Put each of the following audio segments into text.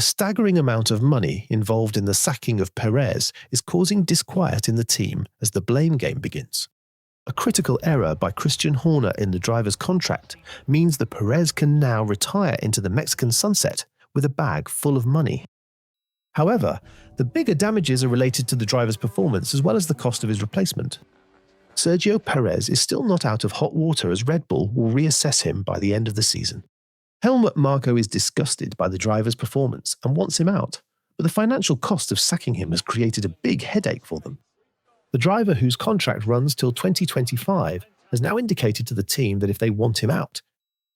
staggering amount of money involved in the sacking of Perez is causing disquiet in the team as the blame game begins. A critical error by Christian Horner in the driver's contract means that Perez can now retire into the Mexican sunset with a bag full of money. However, the bigger damages are related to the driver's performance as well as the cost of his replacement. Sergio Perez is still not out of hot water as Red Bull will reassess him by the end of the season. Helmut Marko is disgusted by the driver's performance and wants him out, but the financial cost of sacking him has created a big headache for them. The driver, whose contract runs till 2025, has now indicated to the team that if they want him out,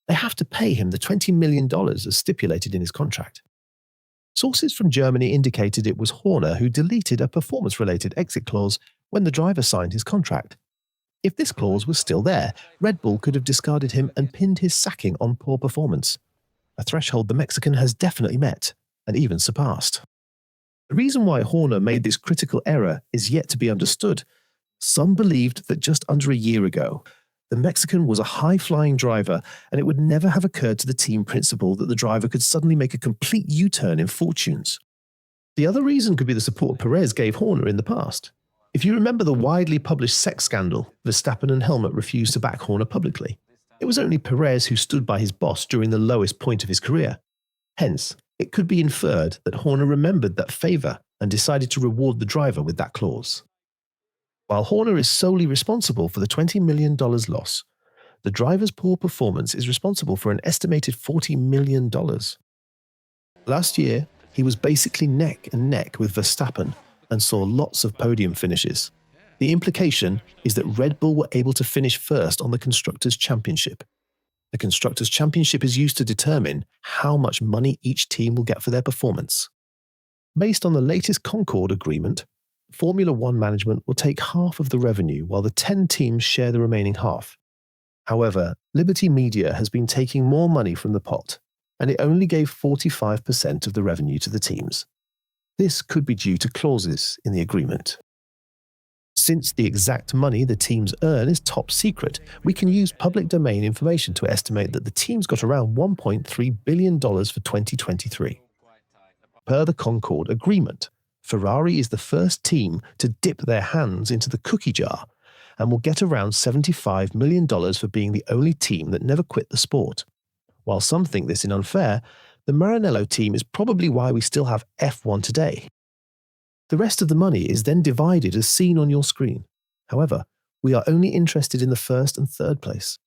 they have to pay him the $20 million as stipulated in his contract. Sources from Germany indicated it was Horner who deleted a performance-related exit clause when the driver signed his contract. If this clause was still there, Red Bull could have discarded him and pinned his sacking on poor performance, a threshold the Mexican has definitely met and even surpassed. The reason why Horner made this critical error is yet to be understood. Some believed that just under a year ago, the Mexican was a high-flying driver and it would never have occurred to the team principal that the driver could suddenly make a complete U-turn in fortunes. The other reason could be the support Perez gave Horner in the past. If you remember the widely published sex scandal, Verstappen and Helmut refused to back Horner publicly. It was only Perez who stood by his boss during the lowest point of his career. Hence, it could be inferred that Horner remembered that favour and decided to reward the driver with that clause. While Horner is solely responsible for the $20 million loss, the driver's poor performance is responsible for an estimated $40 million. Last year, he was basically neck and neck with Verstappen and saw lots of podium finishes. The implication is that Red Bull were able to finish first on the Constructors' Championship. The Constructors' Championship is used to determine how much money each team will get for their performance. Based on the latest Concord agreement, Formula One management will take half of the revenue while the 10 teams share the remaining half. However, Liberty Media has been taking more money from the pot, and it only gave 45% of the revenue to the teams. This could be due to clauses in the agreement. Since the exact money the teams earn is top secret, we can use public domain information to estimate that the teams got around $1.3 billion for 2023. Per the Concord agreement, Ferrari is the first team to dip their hands into the cookie jar and will get around $75 million for being the only team that never quit the sport. While some think this is unfair, the Maranello team is probably why we still have F1 today. The rest of the money is then divided as seen on your screen. However, we are only interested in the first and third place.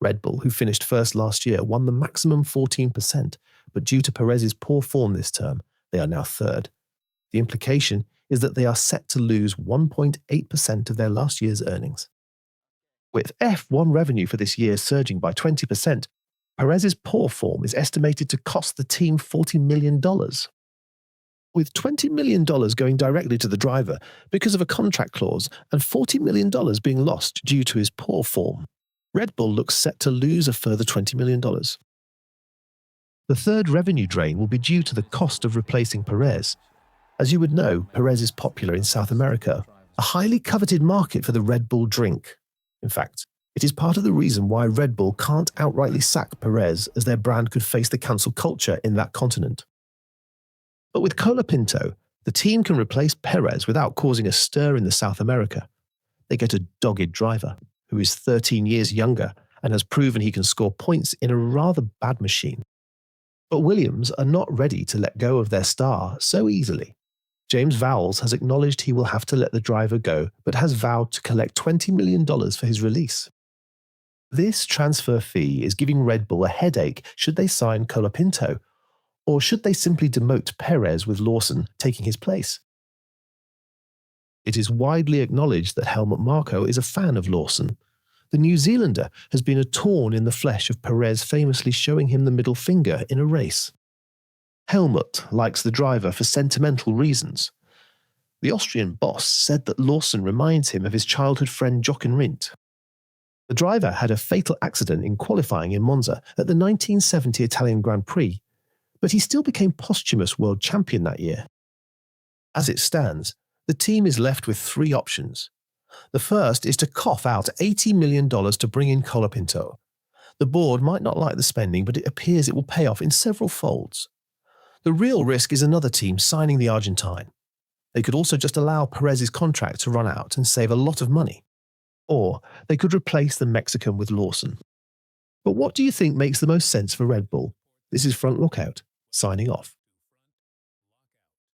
Red Bull, who finished first last year, won the maximum 14%, but due to Perez's poor form this term, they are now third. The implication is that they are set to lose 1.8% of their last year's earnings. With F1 revenue for this year surging by 20%, Perez's poor form is estimated to cost the team $40 million. With $20 million going directly to the driver because of a contract clause and $40 million being lost due to his poor form, Red Bull looks set to lose a further $20 million. The third revenue drain will be due to the cost of replacing Perez. As you would know, Perez is popular in South America, a highly coveted market for the Red Bull drink. In fact, it is part of the reason why Red Bull can't outrightly sack Perez, as their brand could face the cancel culture in that continent. But with Colapinto, the team can replace Perez without causing a stir in the South America. They get a dogged driver, who is 13 years younger and has proven he can score points in a rather bad machine. But Williams are not ready to let go of their star so easily. James Vowles has acknowledged he will have to let the driver go, but has vowed to collect $20 million for his release. This transfer fee is giving Red Bull a headache should they sign Colapinto, or should they simply demote Perez with Lawson taking his place. It is widely acknowledged that Helmut Marko is a fan of Lawson. The New Zealander has been a thorn in the flesh of Perez, famously showing him the middle finger in a race. Helmut likes the driver for sentimental reasons. The Austrian boss said that Lawson reminds him of his childhood friend Jochen Rindt. The driver had a fatal accident in qualifying in Monza at the 1970 Italian Grand Prix, but he still became posthumous world champion that year. As it stands, the team is left with three options. The first is to cough out $80 million to bring in Colapinto. The board might not like the spending, but it appears it will pay off in several folds. The real risk is another team signing the Argentine. They could also just allow Perez's contract to run out and save a lot of money. Or they could replace the Mexican with Lawson. But what do you think makes the most sense for Red Bull? This is Front Lockout, signing off.